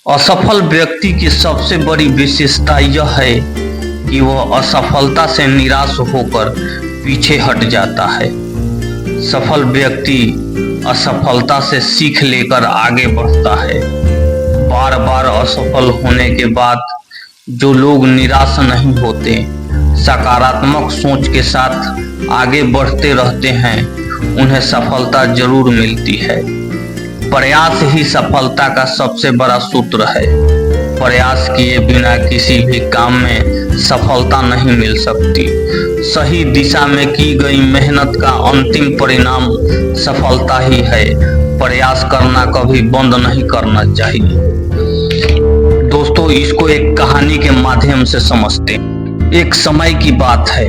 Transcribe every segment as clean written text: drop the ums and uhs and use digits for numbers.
असफल व्यक्ति की सबसे बड़ी विशेषता यह है कि वह असफलता से निराश होकर पीछे हट जाता है। सफल व्यक्ति असफलता से सीख लेकर आगे बढ़ता है। बार बार असफल होने के बाद जो लोग निराश नहीं होते, सकारात्मक सोच के साथ आगे बढ़ते रहते हैं, उन्हें सफलता जरूर मिलती है। प्रयास ही सफलता का सबसे बड़ा सूत्र है। प्रयास किए बिना किसी भी काम में सफलता नहीं मिल सकती। सही दिशा में की गई मेहनत का अंतिम परिणाम सफलता ही है। प्रयास करना कभी बंद नहीं करना चाहिए। दोस्तों, इसको एक कहानी के माध्यम से समझते हैं। एक समय की बात है,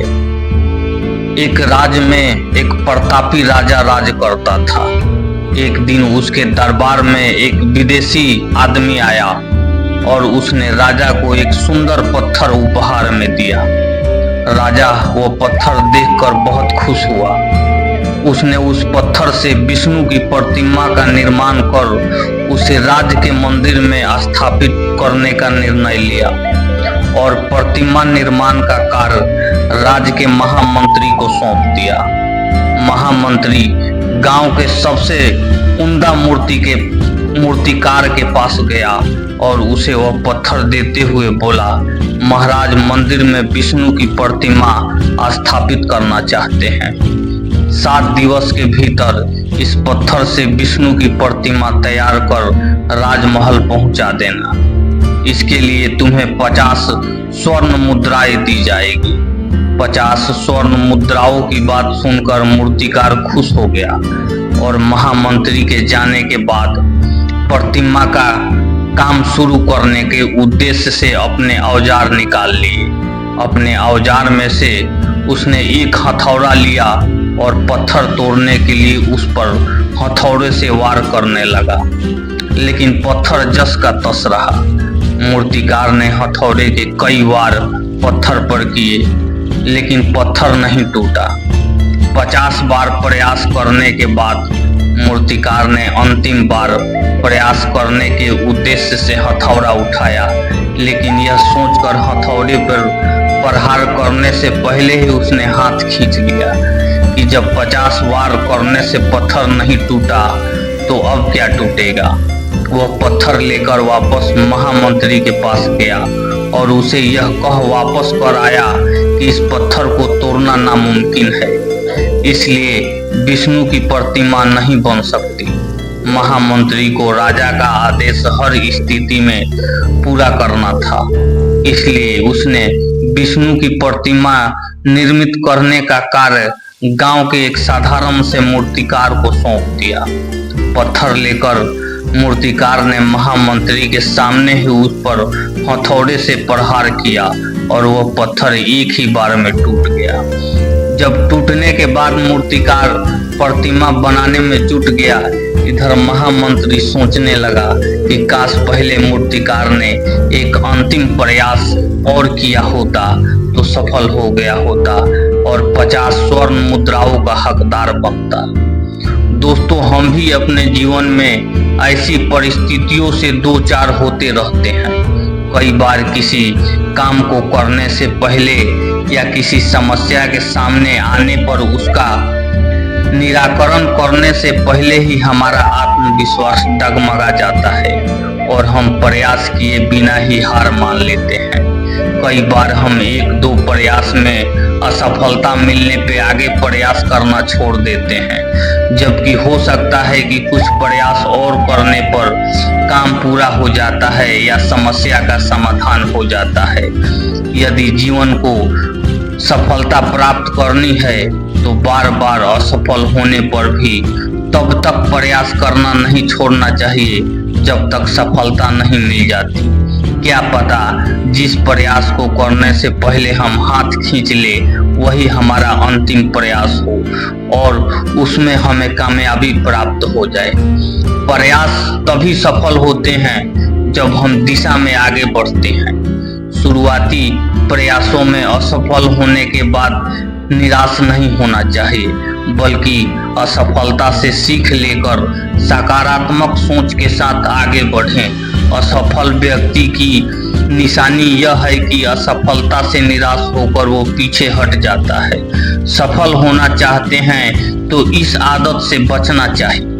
एक राज्य में एक प्रतापी राजा राज करता था। एक दिन उसके दरबार में एक विदेशी आदमी आया और उसने राजा को एक सुंदर पत्थर उपहार में दिया। राजा वो पत्थर देखकर बहुत खुश हुआ। उसने उस पत्थर से विष्णु की प्रतिमा का निर्माण कर उसे राज्य के मंदिर में स्थापित करने का निर्णय लिया और प्रतिमा निर्माण का कार्य राज्य के महामंत्री को सौंप दिया। महामंत्री गांव के सबसे उम्दा मूर्तिकार के पास गया और उसे वह पत्थर देते हुए बोला, महाराज मंदिर में विष्णु की प्रतिमा स्थापित करना चाहते हैं। 7 दिवस के भीतर इस पत्थर से विष्णु की प्रतिमा तैयार कर राजमहल पहुंचा देना। इसके लिए तुम्हें 50 स्वर्ण मुद्राएं दी जाएगी। 50 स्वर्ण मुद्राओं की बात सुनकर मूर्तिकार खुश हो गया और महामंत्री के जाने के बाद प्रतिमा का काम शुरू करने के उद्देश्य से अपने औजार निकाल लिए। अपने औजार में से उसने एक हथौड़ा लिया और पत्थर तोड़ने के लिए उस पर हथौड़े से वार करने लगा, लेकिन पत्थर जस का तस रहा। मूर्तिकार ने हथौड़े के कई वार पत्थर पर किए, लेकिन पत्थर नहीं टूटा। 50 बार प्रयास करने के बाद मूर्तिकार ने अंतिम बार प्रयास करने के उद्देश्य से हथौड़ा उठाया, लेकिन यह सोचकर हथौड़े पर प्रहार करने से पहले ही उसने हाथ खींच लिया कि जब 50 बार करने से पत्थर नहीं टूटा तो अब क्या टूटेगा। वह पत्थर लेकर वापस महामंत्री के पास गया और उसे यह कह वापस कर आया कि इस पत्थर को तोड़ना नामुमकिन है, इसलिए विष्णु की प्रतिमा नहीं बन सकती। महामंत्री को राजा का आदेश हर स्थिति में पूरा करना था, इसलिए उसने विष्णु की प्रतिमा निर्मित करने का कार्य गांव के एक साधारण से मूर्तिकार को सौंप दिया। पत्थर लेकर मूर्तिकार ने महामंत्री के सामने ही उस पर हथौड़े से प्रहार किया और वह पत्थर एक ही बार में टूट गया। जब टूटने के बाद मूर्तिकार प्रतिमा बनाने में जुट गया, इधर महामंत्री सोचने लगा कि काश पहले मूर्तिकार ने एक अंतिम प्रयास और किया होता तो सफल हो गया होता और 50 स्वर्ण मुद्राओं का हकदार बनता। दोस्तों, हम भी अपने जीवन में ऐसी परिस्थितियों से दो चार होते रहते हैं। कई बार किसी काम को करने से पहले या किसी समस्या के सामने आने पर उसका निराकरण करने से पहले ही हमारा आत्मविश्वास डगमगा जाता है और हम प्रयास किए बिना ही हार मान लेते हैं। कई बार हम 1-2 प्रयास में असफलता मिलने पे आगे प्रयास करना छोड़ देते हैं, जबकि हो सकता है कि कुछ प्रयास और करने पर काम पूरा हो जाता है या समस्या का समाधान हो जाता है। यदि जीवन को सफलता प्राप्त करनी है तो बार बार असफल होने पर भी तब तक प्रयास करना नहीं छोड़ना चाहिए जब तक सफलता नहीं मिल जाती। क्या पता जिस प्रयास को करने से पहले हम हाथ खींच ले वही हमारा अंतिम प्रयास हो और उसमें हमें कामयाबी प्राप्त हो जाए। प्रयास तभी सफल होते हैं जब हम दिशा में आगे बढ़ते हैं। शुरुआती प्रयासों में असफल होने के बाद निराश नहीं होना चाहिए, बल्कि असफलता से सीख लेकर सकारात्मक सोच के साथ आगे बढ़ें असफल व्यक्ति की निशानी यह है कि असफलता से निराश होकर वो पीछे हट जाता है। सफल होना चाहते हैं तो इस आदत से बचना चाहिए।